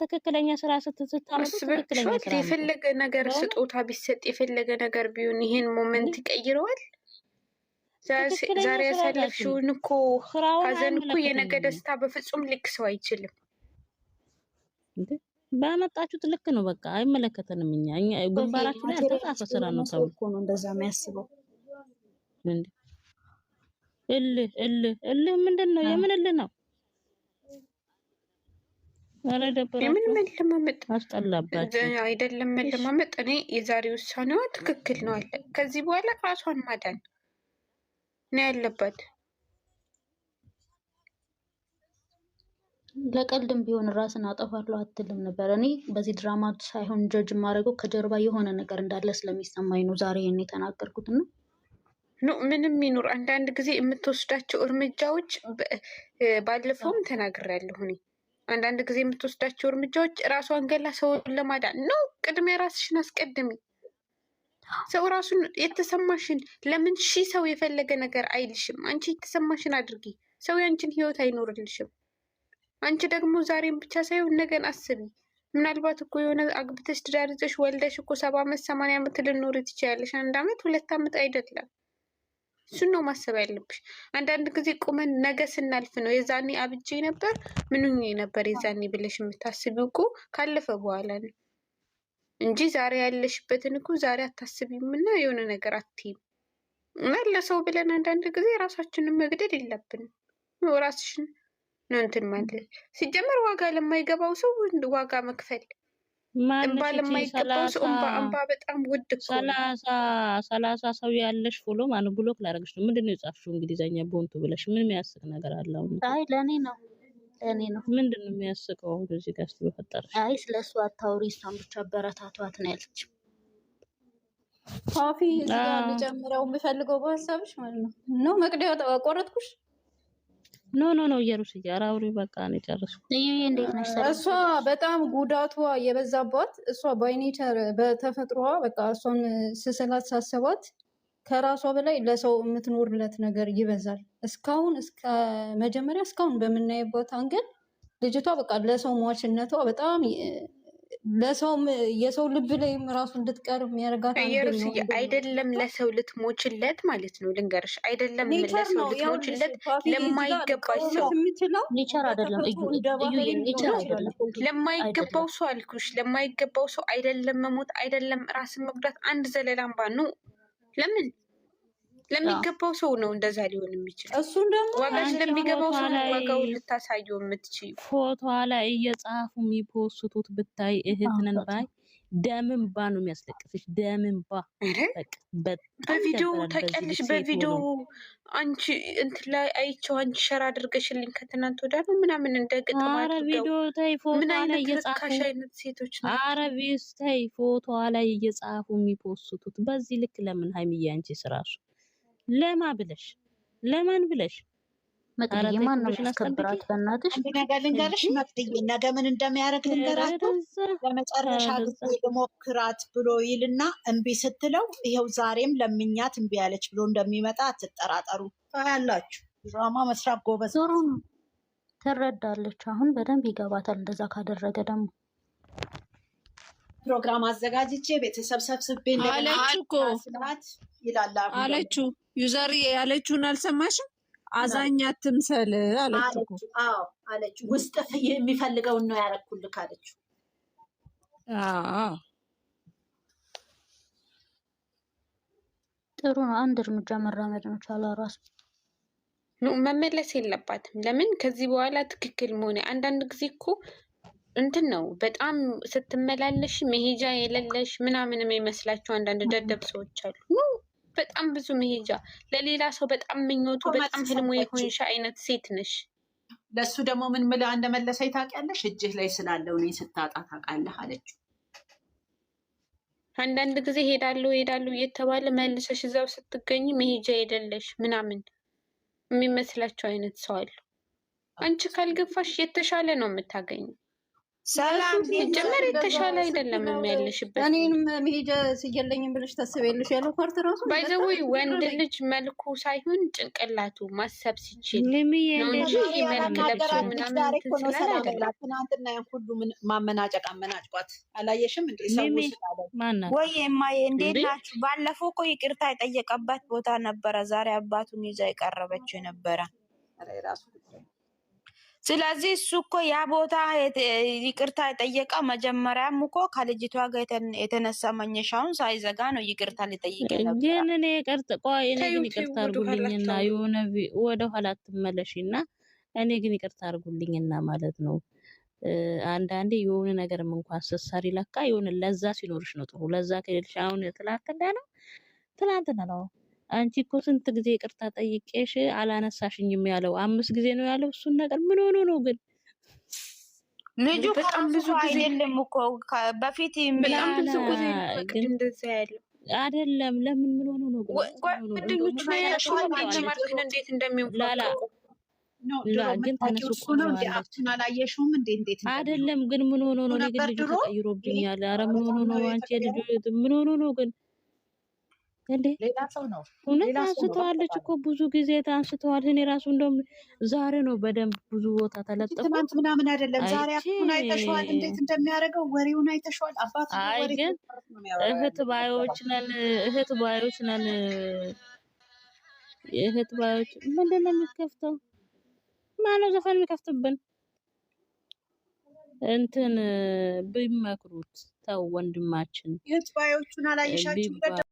ትክክለኛ ስራ ስትታመጡ ትክክለኛ ስራ ነው። የፈለገ ነገር ስጦታ ቢሰጥ የፈለገ ነገር ቢሆን ይሄን ሞመንት ይቀይረዋል። ዛሬ ያሳለፍሽውን እኮ ሀዘን እኮ የነገ ደስታ በፍጹም ሊክሰው አይችልም። ባመጣችሁት ልክ ነው። በቃ አይመለከተንም። እኛ ግንባራችሁ ላይ አልተጻፈ ስራ ነው ሰው እኮ ነው እንደዛ የሚያስበው። እንዴ እልህ ምንድን ነው? የምን እልህ ነው? ኧረ ደብራችሁ የምን መለማመጥ አስጠላባችሁ። አይደለም መለማመጥ። እኔ የዛሬ ውሳኔዋ ትክክል ነው አለ። ከዚህ በኋላ ራሷን ማዳን ነው ያለባት። ለቀልድም ቢሆን ራስን አጠፋለሁ አትልም ነበር። እኔ በዚህ ድራማ ሳይሆን ጀጅ የማደርገው ከጀርባ የሆነ ነገር እንዳለ ስለሚሰማኝ ነው ዛሬ ይሄን የተናገርኩት ነው። ምንም ይኑር አንዳንድ ጊዜ የምትወስዳቸው እርምጃዎች ባለፈውም ተናግሬያለሁ እኔ አንዳንድ ጊዜ የምትወስዳቸው እርምጃዎች ራሷን ገላ ሰውን ለማዳን ነው። ቅድሚያ ራስሽን አስቀድሚ። ሰው ራሱን የተሰማሽን ለምን ሰው የፈለገ ነገር አይልሽም። አንቺ የተሰማሽን አድርጊ። ሰው ያንቺን ህይወት አይኖርልሽም። አንቺ ደግሞ ዛሬም ብቻ ሳይሆን ነገን አስቢ። ምናልባት እኮ የሆነ አግብተሽ ትዳር ይዘሽ ወልደሽ እኮ 70 ዓመት 80 ዓመት ልኖር ትችያለሽ። 1 ዓመት 2 ዓመት አይደለም። እሱን ነው ማሰብ ያለብሽ። አንዳንድ ጊዜ ቁመን ነገ ስናልፍ ነው የዛኔ አብጄ ነበር ምንኛ ነበር የዛኔ ብለሽ የምታስቢው እኮ ካለፈ በኋላ ነው እንጂ ዛሬ ያለሽበትን እኮ ዛሬ አታስቢም እና የሆነ ነገር አትይም። እና ለሰው ብለን አንዳንድ ጊዜ ራሳችንን መግደል የለብንም። ራስሽን ነው እንትን ማለት ሲጀመር ዋጋ ለማይገባው ሰው ዋጋ መክፈል እንባ ለማይገባው ሰው እንባ በጣም ውድ እኮ ነው። 30 ሰው ያለሽ ፎሎ ማን ብሎክ ላደርግሽ ነው። ምንድነው የጻፍሽው? እንግሊዘኛ ቦንቱ ብለሽ ምን የሚያስቅ ነገር አለው? አይ ለኔ ነው ምንድነው የሚያስቀው? እንደዚህ ጋር በፈጠረሽ አይ ስለሱ አታውሪ፣ እሷን ብቻ አበረታቷት ነው ያለች። ካፊ እዚህ ጋር ልጨምረው የምፈልገው በሀሳብሽ ማለት ነው መቅደው ቆረጥኩሽ። ኖ ኢየሩሳሌም አራውሪ በቃ ነው ጨርሽው። እንዴት ነሽ? እሷ በጣም ጉዳቷ የበዛባት እሷ ባይኔቸር በተፈጥሮዋ በቃ እሷን ስስላት ሳስባት ከራሷ በላይ ለሰው የምትኖርለት ነገር ይበዛል። እስከ መጀመሪያ እስካሁን በምናይበት አንገል ልጅቷ በቃ ለሰው ሟችነቷ በጣም ለሰው የሰው ልብ ላይም ራሱ እንድትቀር የሚያደርጋት አይደለም። ለሰው ልትሞችለት ማለት ነው ልንገርሽ፣ አይደለም ለሰው ልትሞችለት ለማይገባሽ ሰው ኔቸር አይደለም ለማይገባው ሰው አልኩሽ፣ ለማይገባው ሰው አይደለም መሞት፣ አይደለም ራስን መጉዳት፣ አንድ ዘለላምባ ነው። ለምን ለሚገባው ሰው ነው እንደዛ ሊሆን የሚችል። እሱን ደግሞ ዋጋሽ ለሚገባው ሰው ዋጋውን ልታሳየው የምትችይ ፎቶ ላይ እየጻፉ የሚፖስቱት ብታይ እህትነን ባይ ደምንባ ነው የሚያስለቅስሽ። ደምንባ በቪዲዮ ታውቂያለሽ። በቪዲዮ አንቺ እንትን ላይ አይቼው አንቺ ሸራ አድርገሽልኝ ከትናንት ወዲያ ነው ምናምን እንደግጥ ማለት ቪዲዮ ታይ ፎቶ ላይ እየጻፉ አይነት ሴቶች ነው አረቢስ ታይ ፎቶ ላይ እየጻፉ የሚፖስቱት በዚህ ልክ ለምን ሀይሚዬ አንቺ ስራሽ ለማን ብለሽ መቅደዬ ማን ነው ያስከብራት? በእናትሽ ነገር ልንገርሽ መቅደዬ፣ ነገ ምን እንደሚያደርግ ልንገራችሁ። ለመጨረሻ ጊዜ ልሞክራት ብሎ ይልና እምቢ ስትለው ይኸው ዛሬም ለምኛት እምቢ ያለች ብሎ እንደሚመጣ አትጠራጠሩ። ታያላችሁ። ድራማ መስራት ጎበዝ ዞሮ ነው ትረዳለች። አሁን በደንብ ይገባታል። እንደዛ ካደረገ ደግሞ ፕሮግራም አዘጋጅቼ ቤተሰብ ሰብስቤ አለችው። ዩዘር ያለችውን አልሰማሽም? አዛኛ ትምሰል አለችው። አዎ አለችው። ውስጥ የሚፈልገውን ነው ያረኩልክ አለችው። ጥሩ ነው። አንድ እርምጃ መራመድ ነው ቻላ ራሱ መመለስ የለባትም። ለምን ከዚህ በኋላ ትክክል መሆን አንዳንድ ጊዜ እኮ እንትን ነው በጣም ስትመላለሽ መሄጃ የሌለሽ ምናምን የሚመስላቸው አንዳንድ ደደብ ሰዎች አሉ። በጣም ብዙ መሄጃ ለሌላ ሰው በጣም ምኞቱ በጣም ህልሙ የሆንሽ አይነት ሴት ነሽ። ለሱ ደግሞ ምን ምላ እንደመለሰኝ ታውቂያለሽ? እጅህ ላይ ስላለው እኔ ስታጣ ታውቃለህ አለችው። አንዳንድ ጊዜ ሄዳለሁ እየተባለ መልሰሽ እዛው ስትገኝ መሄጃ የሌለሽ ምናምን የሚመስላቸው አይነት ሰው አሉ። አንቺ ካልገፋሽ የተሻለ ነው የምታገኘው። ሰላም ጀመር የተሻለ አይደለም የሚያለሽበት። እኔንም መሄጃ ሲገለኝም ብለሽ ታስቢያለሽ ያለው ፓርት ራሱ ባይዘው ወንድ ልጅ መልኩ ሳይሆን ጭንቅላቱ ማሰብ ሲችል ነው እንጂ መልክ ለብሶ ምናምን ትናንትና ሁሉ ማመናጨቅ አመናጭቋት አላየሽም እንዴ? ሰው ስላለ ወይ እማዬ እንዴት ናችሁ? ባለፈው እኮ ይቅርታ የጠየቀበት ቦታ ነበረ። ዛሬ አባቱን ይዛ የቀረበችው ነበረ። ስለዚህ እሱ እኮ ያ ቦታ ይቅርታ የጠየቀው መጀመሪያም እኮ ከልጅቷ ጋር የተነሳ መነሻውን ሳይዘጋ ነው ይቅርታ ሊጠይቅ ነበር። ግን እኔ ይቅርታ አድርጉልኝና የሆነ ወደ ኋላ ትመለሽና እኔ ግን ይቅርታ አድርጉልኝና ማለት ነው። አንዳንዴ የሆነ ነገርም እንኳን ስትሰሪ ለካ የሆነ ለዛ ሲኖርሽ ነው ጥሩ። ለዛ ከሌለሽ አሁን ትላንትና ነው አንቺ እኮ ስንት ጊዜ ይቅርታ ጠይቄሽ አላነሳሽኝም ያለው 5 ጊዜ ነው ያለው። እሱን ነገር ምን ሆኖ ነው ግን? ልጁ በጣም ብዙ ጊዜ አይደለም እኮ በፊት በጣም ብዙ ጊዜ እንደዛ ያለው አይደለም። ለምን ምን ሆኖ ነው ግን? ጓደኞቹ ማርክን እንዴት እንደሚወጣው ግን ተነሱ እኮ ነው አሁን አላየሽውም እንዴ? እንዴት አይደለም ግን ምን ሆኖ ነው? እኔ ግን ልጁ ተቀይሮብኛል። ኧረ ምን ሆኖ ነው አንቺ ልጁ ምን ሆኖ ነው ግን? እንዴ ሌላ ሰው ነው እውነት አንስተዋለች እኮ ብዙ ጊዜ አንስተዋል። እኔ ራሱ እንደውም ዛሬ ነው በደንብ ብዙ ቦታ ተለጠፉ። ትናንት ምናምን አይደለም ዛሬ አሁን አይተሽዋል እንዴት እንደሚያደርገው ወሬውን አይተሽዋል። አባቱ ወሬ ግን እህት ባዮች ነን እህት ባዮች ምንድን ነው የምትከፍተው? ማነው ዘፈን የሚከፍትብን? እንትን ቢመክሩት ተው ወንድማችን እህት ባዮቹን አላየሻችሁ?